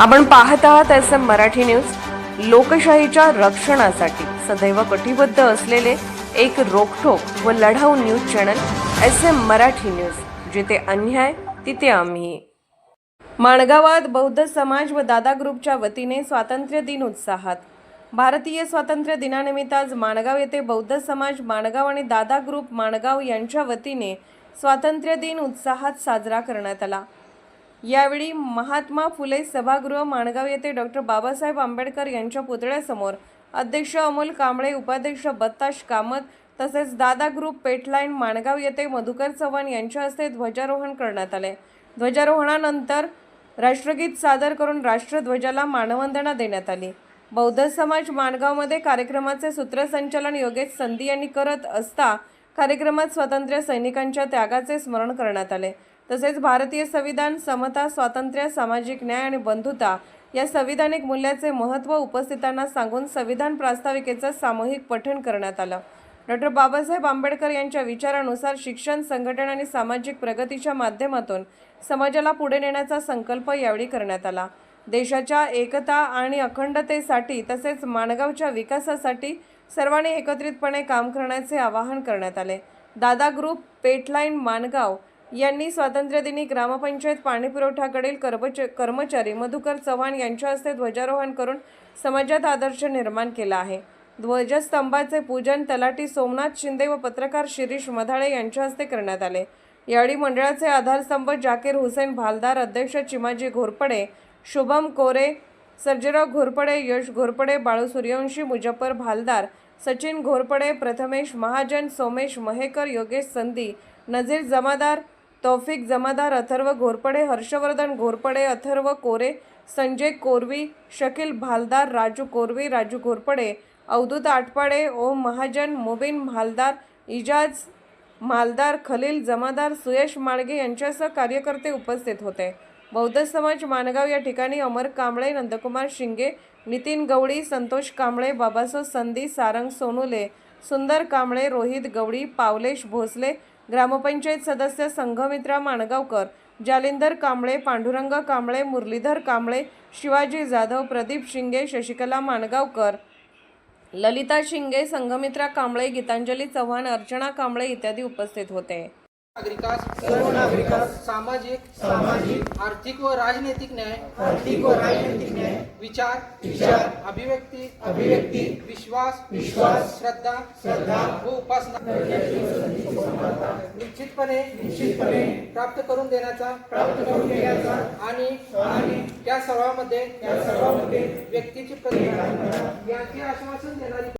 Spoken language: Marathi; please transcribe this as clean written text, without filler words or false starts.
आपण पाहत आहात SM मराठी न्यूज। लोकशाहीच्या रक्षणासाठी सदैव कटिबद्ध असलेले एक रोखठोक व लढाऊ news channel SM Marathi news, जिथे अन्याय तिथे आम्ही। माणगावात बौद्ध समाज व दादा ग्रुपच्या वतीने स्वातंत्र्य दिन उत्साहात। भारतीय स्वातंत्र्य दिनानिमित्त आज माणगाव येथे बौद्ध समाज माणगाव आणि दादा ग्रुप माणगाव यांच्या वतीने स्वातंत्र्य दिन उत्साहात साजरा करण्यात आला। यावेळी महात्मा फुले सभागृह माणगाव येथे डॉ. बाबासाहेब आंबेडकर यांच्या पुतळ्यासमोर अध्यक्ष अमोल कांबळे, उपाध्यक्ष बत्ताश कामत तसेच दादा ग्रुप पेटलाईन माणगाव येथे मधुकर चव्हाण यांच्या हस्ते ध्वजारोहण करण्यात आले। ध्वजारोहणानंतर राष्ट्रगीत सादर करून राष्ट्रध्वजाला मानवंदना देण्यात आली। बौद्ध समाज माणगावमध्ये कार्यक्रमाचे सूत्रसंचालन योगेश संधी यांनी करत असता कार्यक्रमात स्वातंत्र्य सैनिकांच्या त्यागाचे स्मरण करण्यात आले। तसेच भारतीय संविधान, समता, स्वातंत्र्य, सामाजिक न्याय आणि बंधुता या संविधानिक मूल्याचे महत्त्व उपस्थितांना सांगून संविधान प्रास्ताविकेचे सामूहिक पठण करण्यात आलं। डॉ. बाबासाहेब आंबेडकर यांच्या विचारानुसार शिक्षण, संघटन आणि सामाजिक प्रगतीच्या माध्यमातून समाजाला पुढे नेण्याचा संकल्प यावेळी करण्यात आला। देशाच्या एकता आणि अखंडतेसाठी तसेच माणगावच्या विकासासाठी सर्वांनी एकत्रितपणे काम करण्याचे आवाहन करण्यात आले। दादा ग्रुप पेटलाईन माणगाव यांनी स्वातंत्र्यदिनी ग्रामपंचायत पाणीपुरवठ्याकडील कर्मचारी मधुकर चव्हाण यांच्या हस्ते ध्वजारोहण करून समाजात आदर्श निर्माण केला आहे। ध्वजस्तंभाचे पूजन तलाठी सोमनाथ शिंदे व पत्रकार शिरीष मधाळे यांच्या हस्ते करण्यात आले। यावेळी मंडळाचे आधारस्तंभ जाकीर हुसेन भालदार, अध्यक्ष चिमाजी घोरपडे, शुभम कोरे, सर्जेराव घोरपडे, यश घोरपडे, बाळू सूर्यवंशी, मुजफ्फर भालदार, सचिन घोरपडे, प्रथमेश महाजन, सोमेश महेकर, योगेश संधी, नझीर जमादार, तौफिक जमादार, अथर्व घोरपडे, हर्षवर्धन घोरपडे, अथर्व कोरे, संजय कोरवी, शकील भालदार, राजू कोरवी, राजू घोरपडे, अवधूत आटपाडे, ओम महाजन, मुबीन भालदार, इजाज मालदार, खलील जमादार, सुयश माळगे यांच्यासह कार्यकर्ते उपस्थित होते। बौद्ध समाज माणगाव या ठिकाणी अमर कांबळे, नंदकुमार शिंगे, नितीन गवळी, संतोष कांबळे, बाबासो संधी, सारंग सोनुले, सुंदर कांबळे, रोहित गवळी, पावलेश भोसले, ग्रामपंचायत सदस्य संघमित्रा माणगावकर, जालिंदर कांबळे, पांडुरंग कांबळे, मुरलीधर कांबळे, शिवाजी जाधव, प्रदीप शिंगे, शशिकला माणगावकर, ललिता शिंगे, संघमित्रा कांबळे, गीतांजली चव्हाण, अर्चना कांबळे इत्यादी उपस्थित होते। सर्व नागरिकास सामाजिक, आर्थिक व राजनैतिक न्याय, विचार, अभिव्यक्ती, विश्वास, श्रद्धा व उपासना निश्चितपणे प्राप्त करून देण्याचा आणि त्या सर्वांमध्ये व्यक्तीची प्रतिभा यांचे आश्वासन देणारी